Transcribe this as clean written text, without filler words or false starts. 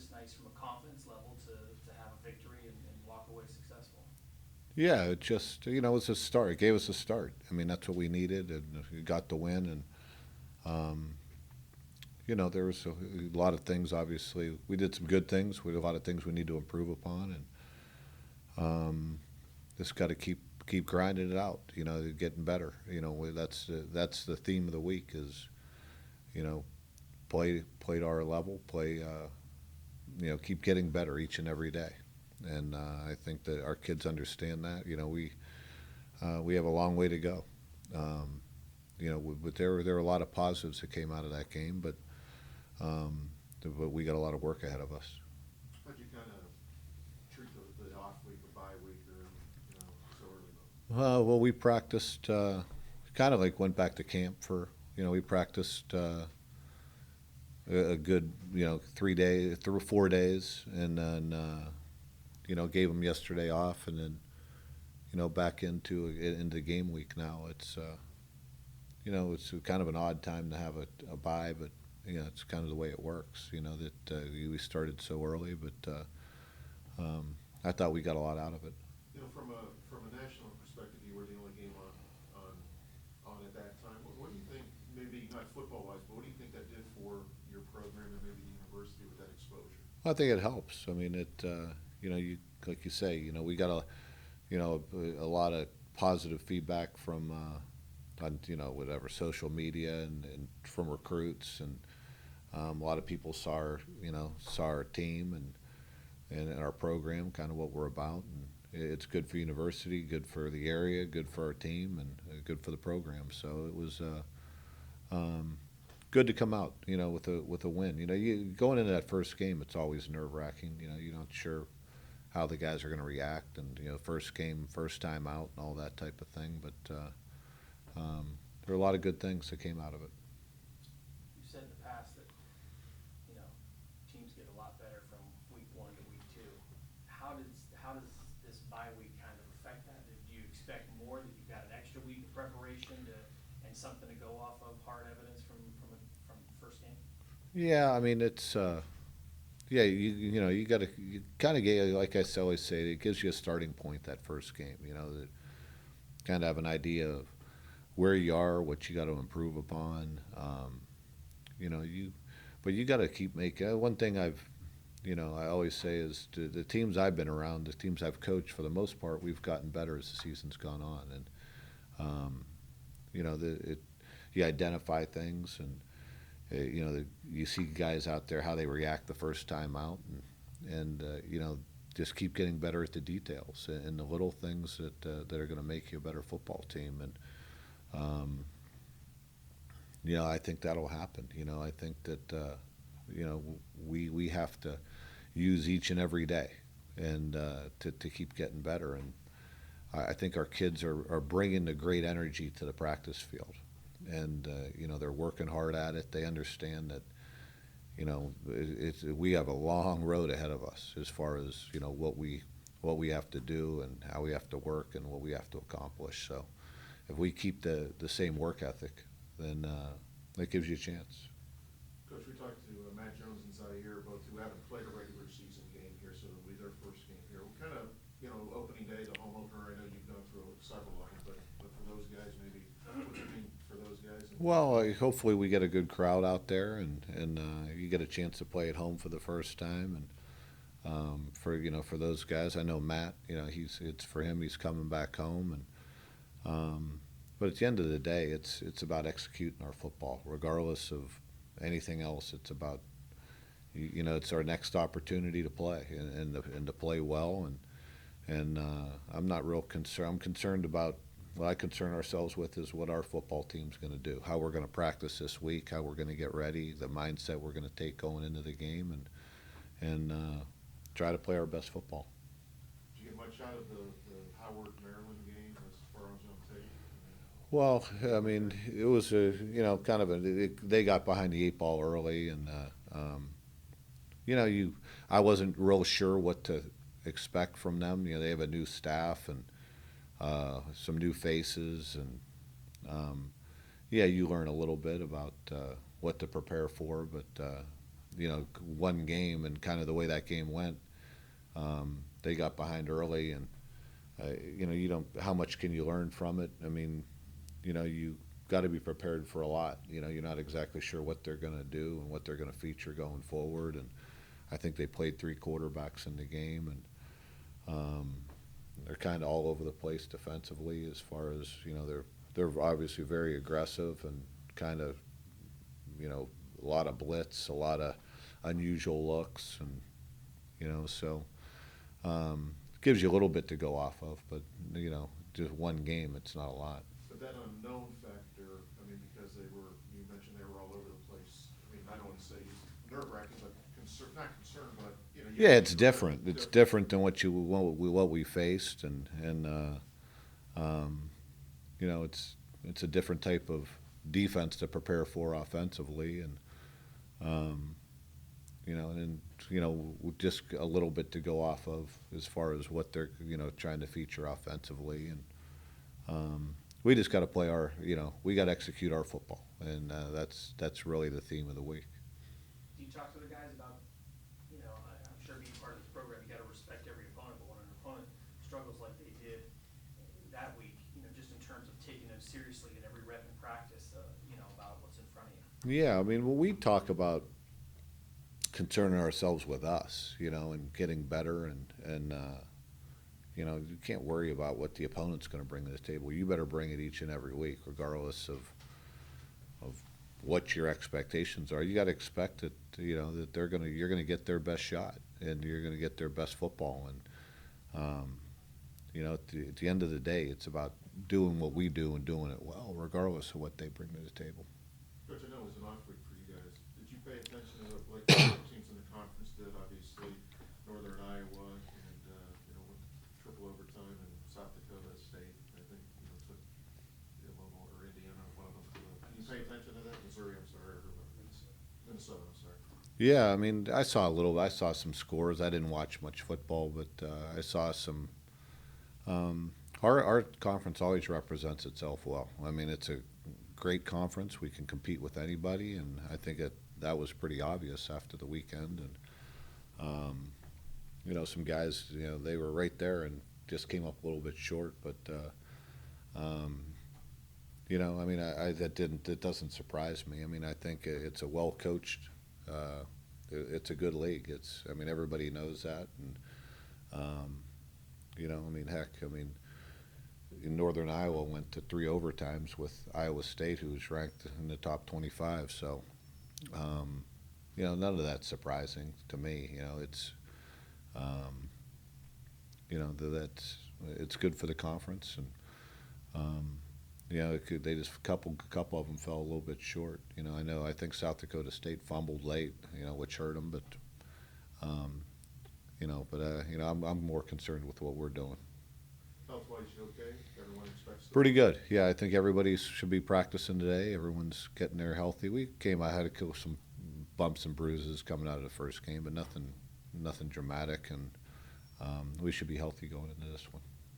just nice from a confidence level to have a victory and walk away successful. Yeah, it just it was a start. It gave us a start. I mean, that's what we needed, and we got the win. And um, there was a lot of things. Obviously, we did some good things. We did a lot of things we need to improve upon, and just got to keep grinding it out. Getting better. That's the theme of the week is you know play to our level, play keep getting better each and every day. And I think that our kids understand that. We have a long way to go. Um, but there were a lot of positives that came out of that game, um, but we got a lot of work ahead of us. How'd you kind of treat the off week, the bye week, or so early? Well, we practiced, kind of like went back to camp for, we practiced a good, 3 days, through 4 days, and then, gave them yesterday off, and then, back into game week now. It's kind of an odd time to have a bye, but it's kind of the way it works. That we started so early, but I thought we got a lot out of it. From a national perspective, you were the only game on on at that time. What do you think? Maybe not football wise, but what do you think that did for your program and maybe the university with that exposure? I think it helps. I mean, you like you say, we got a lot of positive feedback from on whatever social media and from recruits, and a lot of people saw our team and our program, kind of what we're about, and it's good for university, good for the area, good for our team, and good for the program. So it was um, good to come out, with a win. Going into that first game, it's always nerve wracking. You're not sure how the guys are going to react, and first game, first time out, and all that type of thing. But there are a lot of good things that came out of it. You've said in the past that you know teams get a lot better from week one to week two. How does this bye week kind of affect that? Do you expect more that you've got an extra week of preparation and something to go off of, hard evidence from the first game? Yeah, I mean yeah, you got to you kind of get, like I always say, it gives you a starting point that first game. That kind of have an idea of where you are, what you got to improve upon. You but you got to keep making. One thing I always say is the teams I've been around, the teams I've coached, for the most part, we've gotten better as the season's gone on, and um, you identify things, and you see guys out there how they react the first time out, and just keep getting better at the details and the little things that are going to make you a better football team. And um, I think that'll happen. I think that we have to use each and every day, and to keep getting better. And I think our kids are bringing the great energy to the practice field, and they're working hard at it. They understand that we have a long road ahead of us as far as what we have to do and how we have to work and what we have to accomplish. So if we keep the same work ethic, then that gives you a chance. Coach, we talked to Matt Jones and Zaire, both who haven't played a regular season game here, so it'll be their first game here. What kind of, opening day, the home opener, I know you've gone through several of them, but for those guys, maybe, what do you mean for those guys? Well, hopefully we get a good crowd out there, and you get a chance to play at home for the first time. And for those guys, I know Matt. It's for him. He's coming back home, but at the end of the day, it's about executing our football, regardless of anything else. It's about it's our next opportunity to play, and to play well. And I'm not real concerned. I'm concerned about what I concern ourselves with is what our football team's going to do, how we're going to practice this week, how we're going to get ready, the mindset we're going to take going into the game, and try to play our best football. Did you get much out of the Howard, Maryland game as far as on tape? Well, I mean, it was a kind of they got behind the eight ball early, and I wasn't real sure what to expect from them. They have a new staff and some new faces, and yeah, you learn a little bit about what to prepare for, but one game and kind of the way that game went. They got behind early, and you don't. How much can you learn from it? I mean, you got to be prepared for a lot. You're not exactly sure what they're going to do and what they're going to feature going forward. And I think they played 3 quarterbacks in the game, and they're kind of all over the place defensively. As far as they're obviously very aggressive and kind of a lot of blitz, a lot of unusual looks, and so gives you a little bit to go off of. But just one game, it's not a lot. But that unknown factor, I mean, because you mentioned they were all over the place. I mean, I don't want to say nerve-wracking, but not concerned, but yeah, it's different. It's different than what we faced, and it's a different type of defense to prepare for offensively, and just a little bit to go off of as far as what they're trying to feature offensively, and we just got to play we got to execute our football, and that's really the theme of the week. Do you talk to the guys about, I'm sure being part of this program, you got to respect every opponent, but when an opponent struggles like they did that week, just in terms of taking them seriously in every rep in practice, about what's in front of you. Yeah, I mean, when we talk about concerning ourselves with us, and getting better, and you can't worry about what the opponent's going to bring to the table. You better bring it each and every week, regardless of what your expectations are. You got to expect that that you're going to get their best shot, and you're going to get their best football, and at the end of the day, it's about doing what we do and doing it well, regardless of what they bring to the table. Coach, I know it was an off week for you guys. Did you pay attention to like the teams in the conference did? Obviously, Northern Iowa and with triple overtime, and South Dakota State. I think took Illinois or Indiana, one of them. Did you pay attention to that? Missouri, I'm sorry, or Minnesota, I'm sorry. Yeah, I mean, I saw some scores. I didn't watch much football, but I saw some. Our conference always represents itself well. I mean, it's a great conference. We can compete with anybody, and I think that was pretty obvious after the weekend. And some guys, they were right there and just came up a little bit short. But I mean, that doesn't surprise me. I mean, I think it's a well coached. It's a good league. I mean, everybody knows that, and I mean, heck, I mean, in Northern Iowa went to 3 overtimes with Iowa State, who's ranked in the top 25. So, none of that's surprising to me. It's, it's good for the conference, and they just a couple of them fell a little bit short. I think South Dakota State fumbled late, which hurt them, but. I'm more concerned with what we're doing. Health-wise, you okay? Everyone expects to. Pretty good. Yeah, I think everybody should be practicing today. Everyone's getting there healthy. I had to kill some bumps and bruises coming out of the first game, but nothing dramatic, and we should be healthy going into this one.